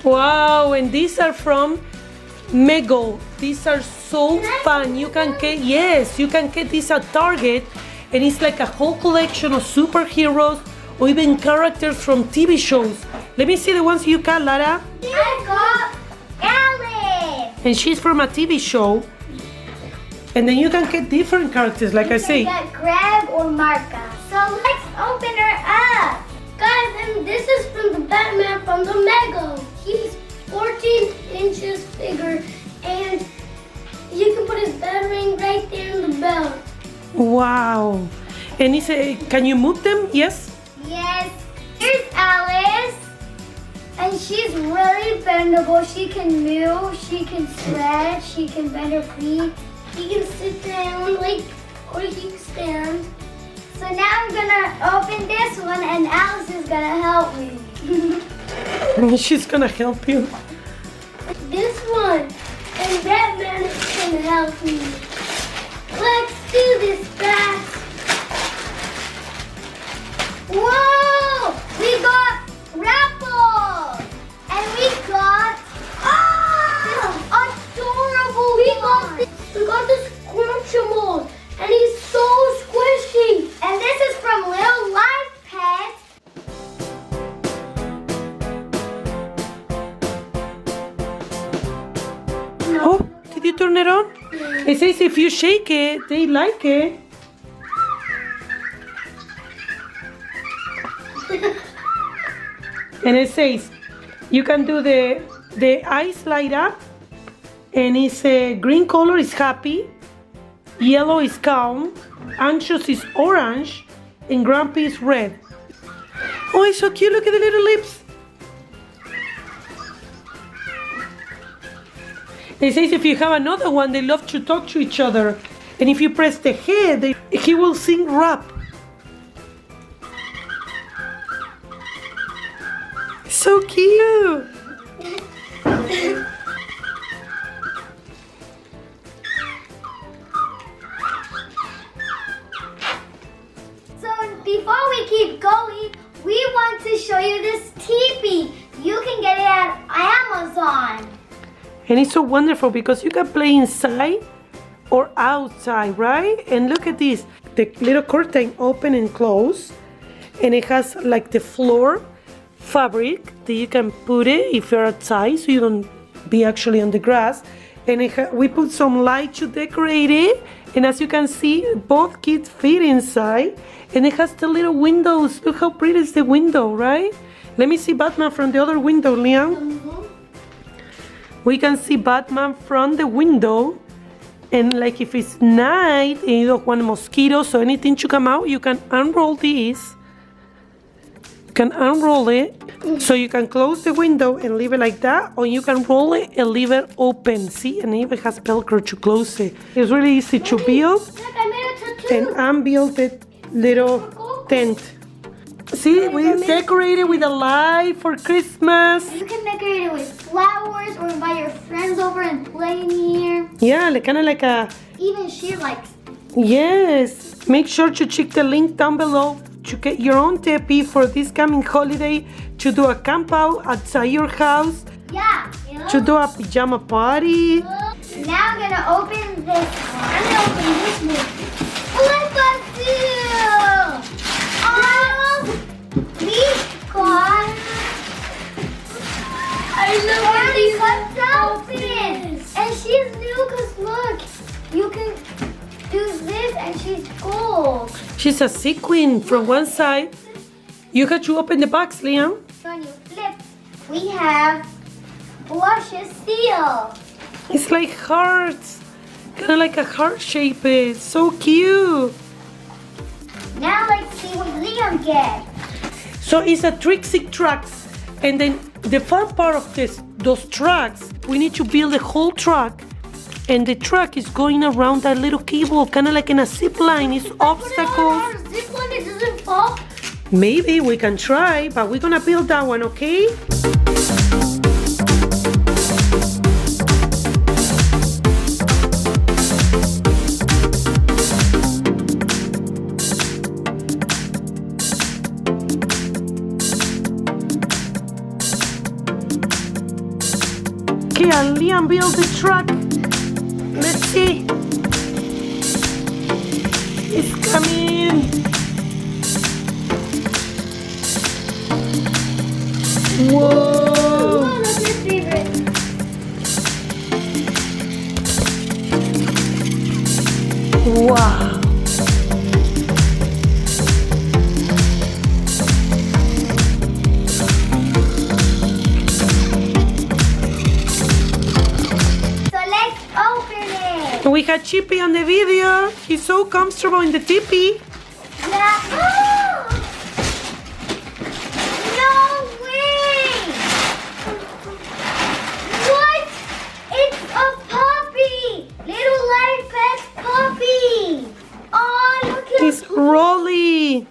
Wow, and these are from Mego. These are so fun. You can get, yes, you can get this at Target, and it's like a whole collection of superheroes or even characters from TV shows. Let me see the ones you got, Lara. I got Alice. And she's from a TV show. And then you can get different characters, like I say. You can get Greg or Marka. So let's open her up. Guys, and this is from the Batman from the Mego. He's 14 inches bigger, and you can put his batarang right there in the belt. Wow. And it's can you move them? Yes? Yes. Here's Alice. And she's really bendable. She can move, she can stretch, she can bend her feet. She can sit down, like, or she can stand. So now I'm gonna open this one, and Alice is gonna help me. She's gonna help you. This one, and Batman is gonna help me. Let's do this, Bat. Whoa! We got Raffles! And we got adorable! We got this Scrunchable, and he's so squishy. And this is from Little Life Pets. Oh, did you turn it on? It says if you shake it, they like it. And it says you can do the eyes light up, and it's green color is happy, yellow is calm, anxious is orange, and grumpy is red. Oh, it's so cute. Look at the little lips. It says if you have another one, they love to talk to each other. And if you press the head, he will sing rap. So cute. So before we keep going, we want to show you this teepee. You can get it at Amazon. And it's so wonderful because you can play inside or outside, right? And look at this. The little curtain open and close. And it has like the floor fabric that you can put it if you're outside, so you don't be actually on the grass. And we put some light to decorate it. And as you can see, both kids fit inside. And it has the little windows. Look how pretty is the window, right? Let me see Batman from the other window, Liam. We can see Batman from the window, and like if it's night and you don't want mosquitoes or anything to come out, you can unroll this. You can unroll it, so you can close the window and leave it like that, or you can roll it and leave it open. See, and it even has Velcro to close it. It's really easy to build. Look, I made a tattoo. And unbuilt little tent. See, we decorated with a light for Christmas. You can decorate it with flowers or invite your friends over and play in here. Yeah, kind of like a... Even she likes. Yes. Make sure to check the link down below to get your own teepee for this coming holiday, to do a camp out outside your house, Yeah. You know? to do a pajama party. Now I'm gonna open this one. I'm gonna open this one. Look at you! Oh, we got. I love these outfits, and she's new because look, you can do this, and she's gold. She's a sequin from one side. You have to open the box, Liam. When you flip, we have blushes seal. It's like hearts. Kind of like a heart shape. It's so cute. Now let's see what Liam gets. So it's a Trixie tracks. And then the fun part of those tracks, we need to build the whole track. And the track is going around that little cable, kind of like in a zip line. It's obstacles. Zip line, it doesn't fall. Maybe we can try, but we're gonna build that one, okay? Okay, and Liam built the truck. Let's see. It's coming. Whoa. Oh, that's my favorite. Wow. We had Chippy on the video. He's so comfortable in the tipi. Yeah. Oh! No way! What? It's a puppy! Little light pet puppy! Oh, look at It's Rolly.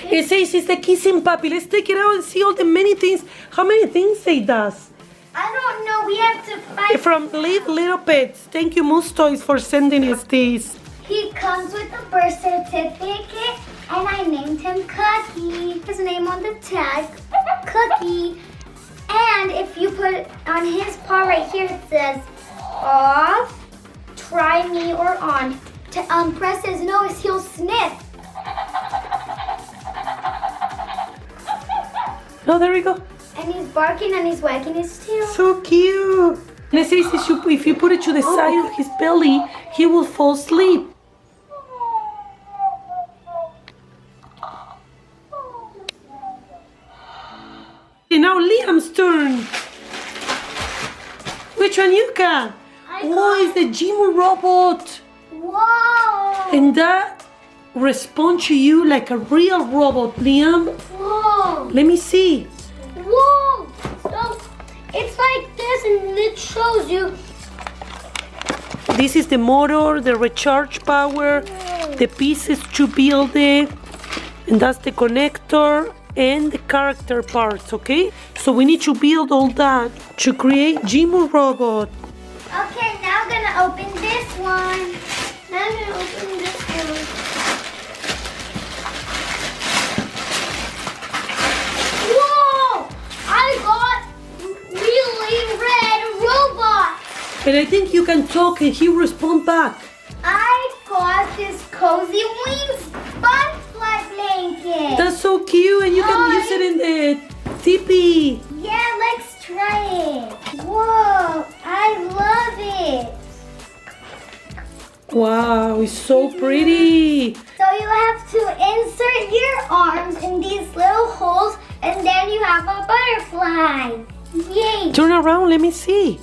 It says it's the kissing puppy. Let's take it out and see all the many things. How many things it does? I don't know. We have to find. From Little Pets. Thank you, Moose Toys, for sending us this. He comes with a birth certificate, and I named him Cookie. His name on the tag, Cookie. And if you put on his paw right here, it says off, try me, or on. To press his nose, he'll sniff. Oh, there we go. And he's barking and he's wagging his tail. So cute. And it says if you put it to the side of his belly, he will fall asleep. And now Liam's turn. Which one you got? Oh, it's the gym robot. Whoa! And that responds to you like a real robot, Liam. Whoa! Let me see. Whoa! So it's like this, and it shows you. This is the motor, the recharge power, the pieces to build it, and that's the connector and the character parts, okay? So we need to build all that to create Jimu robot. Okay, now I'm gonna open this one. Now I'm gonna open this one. Whoa! I got really red robots. And I think you can talk and he respond back. I got this cozy wings butterfly blanket. That's so cute, and you can use it in the tipi. Yeah, let's try it. Whoa, I love it. Wow, it's so pretty. So you have to insert your arms in these little holes, and then you have a butterfly. Yay. Turn around, let me see.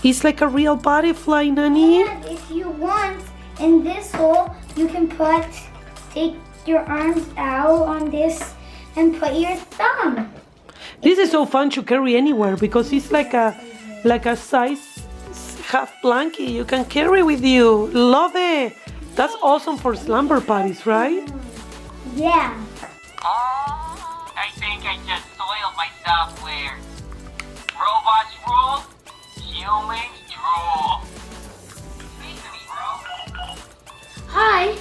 It's like a real butterfly, Nani. And if you want, in this hole, you can take your arms out on this and put your thumb. This is so fun to carry anywhere because it's like a size half blanket you can carry with you. Love it. That's awesome for slumber parties, right? Yeah. I think I just soiled my software. Robots rule, humans drool. Speak to me, bro. Hi.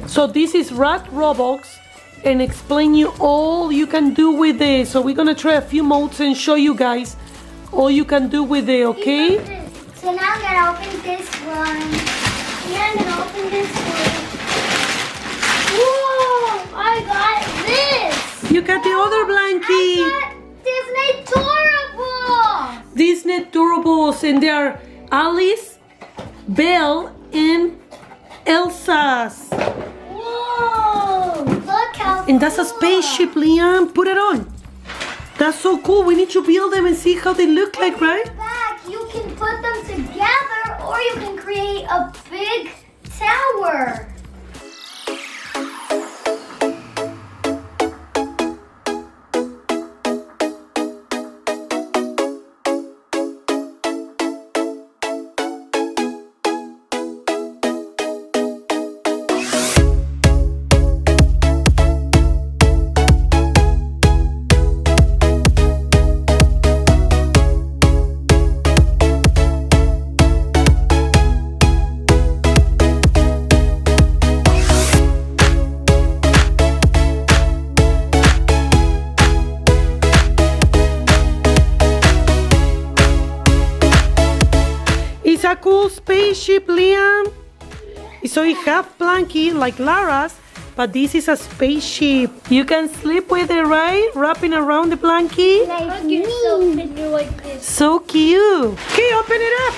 So this is Rat Roblox and explain you all you can do with it. So we're gonna try a few modes and show you guys all you can do with it, okay? So now I'm gonna open this one. Yeah, I'm gonna open this one. Whoa! I got this! You got the other blanket. I got Disney Durables! Disney Durables, and they are Alice, Belle, and Elsa's. Whoa! Look how And that's a cool. spaceship, Liam. Put it on. That's so cool. We need to build them and see how they look like, right? Back, you can put them together, or you can create a big tower. cool spaceship, Liam? So it half blanket like Lara's, but this is a spaceship. You can sleep with it, right? Wrapping around the blanket. Like yourself and you're like this. So cute. Okay, open it up.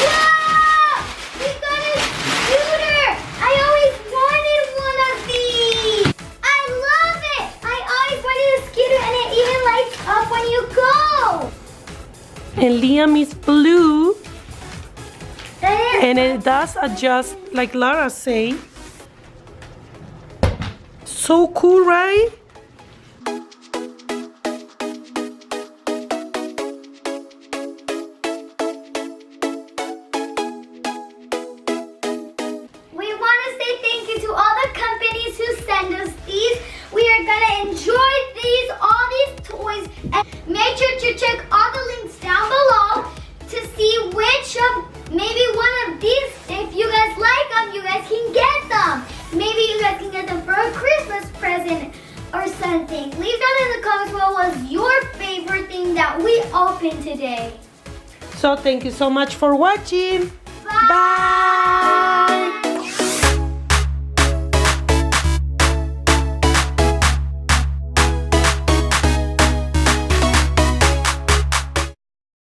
Wow! We got a scooter! I always wanted one of these! I love it! I always wanted a scooter and it even lights up when you go! And Liam is blue. And And it does adjust like Lara say. So cool, right? we want to say thank you to all the companies who send us these. We are going to enjoy all these toys. And make sure to check all the links down below to see which of, maybe one of these, if you guys like them, you guys can get them. Maybe you guys can get them for a Christmas present or something. Leave down in the comments what was your favorite thing that we opened today. So thank you so much for watching. Bye.